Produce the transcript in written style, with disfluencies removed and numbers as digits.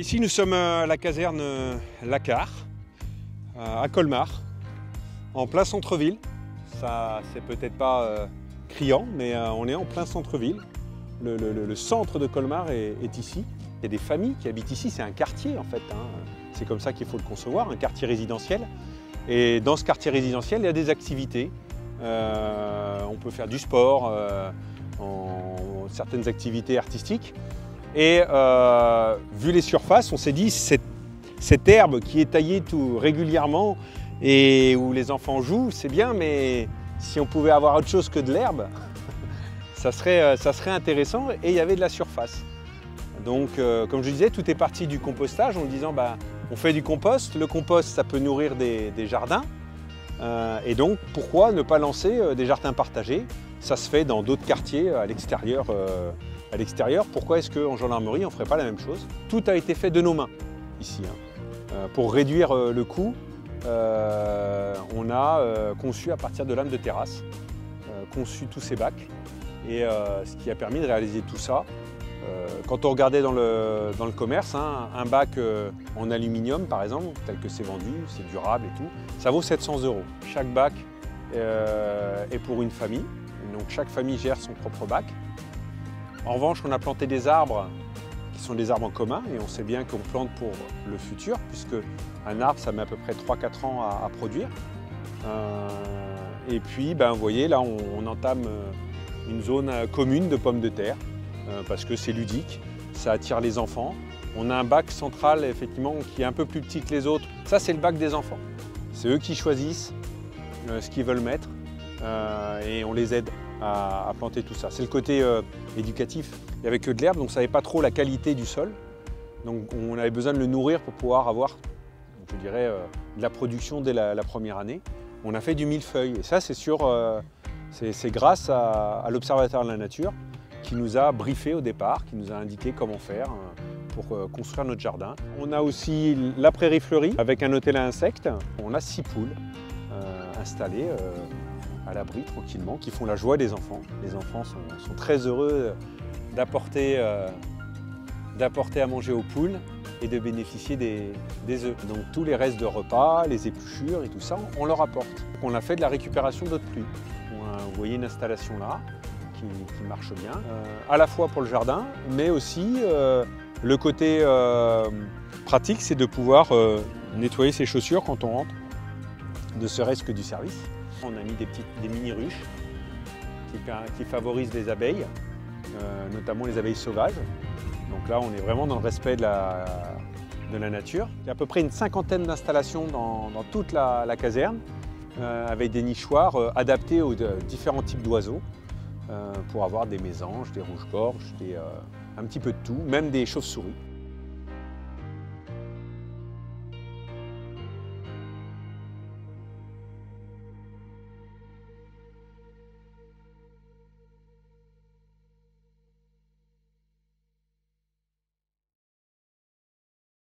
Ici nous sommes à la caserne Lacquart, à Colmar, en plein centre-ville. Ça c'est peut-être pas criant, mais on est en plein centre-ville. Le centre de Colmar est ici. Il y a des familles qui habitent ici, c'est un quartier en fait. C'est comme ça qu'il faut le concevoir, un quartier résidentiel. Et dans ce quartier résidentiel, il y a des activités. On peut faire du sport, certaines activités artistiques. Et vu les surfaces, on s'est dit cette herbe qui est taillée tout régulièrement et où les enfants jouent, c'est bien, mais si on pouvait avoir autre chose que de l'herbe, ça serait intéressant et il y avait de la surface. Donc, comme je disais, tout est parti du compostage en disant on fait du compost. Le compost, ça peut nourrir des jardins. Et donc, pourquoi ne pas lancer des jardins partagés? Ça se fait dans d'autres quartiers à l'extérieur. Pourquoi est-ce qu'en gendarmerie, on ne ferait pas la même chose? Tout a été fait de nos mains ici. Pour réduire le coût, on a conçu à partir de lames de terrasse, conçu tous ces bacs. Et ce qui a permis de réaliser tout ça. Quand on regardait dans le commerce, un bac en aluminium par exemple, tel que c'est vendu, c'est durable et tout, ça vaut 700 €. Chaque bac est pour une famille, donc chaque famille gère son propre bac. En revanche, on a planté des arbres qui sont des arbres en commun et on sait bien qu'on plante pour le futur puisque un arbre, ça met à peu près 3-4 ans à produire. Et puis, vous voyez, là, on entame une zone commune de pommes de terre parce que c'est ludique, ça attire les enfants. On a un bac central, effectivement, qui est un peu plus petit que les autres. Ça, c'est le bac des enfants. C'est eux qui choisissent ce qu'ils veulent mettre et on les aide à planter tout ça. C'est le côté éducatif. Il n'y avait que de l'herbe, donc on ne savait pas trop la qualité du sol. Donc on avait besoin de le nourrir pour pouvoir avoir, je dirais, de la production dès la première année. On a fait du millefeuille et ça, c'est grâce à l'Observatoire de la nature qui nous a briefé au départ, qui nous a indiqué comment faire pour construire notre jardin. On a aussi la prairie fleurie avec un hôtel à insectes. On a 6 poules installées à l'abri tranquillement, qui font la joie des enfants. Les enfants sont très heureux d'apporter à manger aux poules et de bénéficier des œufs. Donc tous les restes de repas, les épluchures et tout ça, on leur apporte. On a fait de la récupération d'eau de pluie. Vous voyez une installation là qui marche bien, à la fois pour le jardin, mais aussi le côté pratique, c'est de pouvoir nettoyer ses chaussures quand on rentre, ne serait-ce que du service. On a mis des mini-ruches qui favorisent les abeilles, notamment les abeilles sauvages. Donc là, on est vraiment dans le respect de la nature. Il y a à peu près une cinquantaine d'installations dans toute la caserne, avec des nichoirs adaptés aux différents types d'oiseaux, pour avoir des mésanges, des rouges-gorges, un petit peu de tout, même des chauves-souris.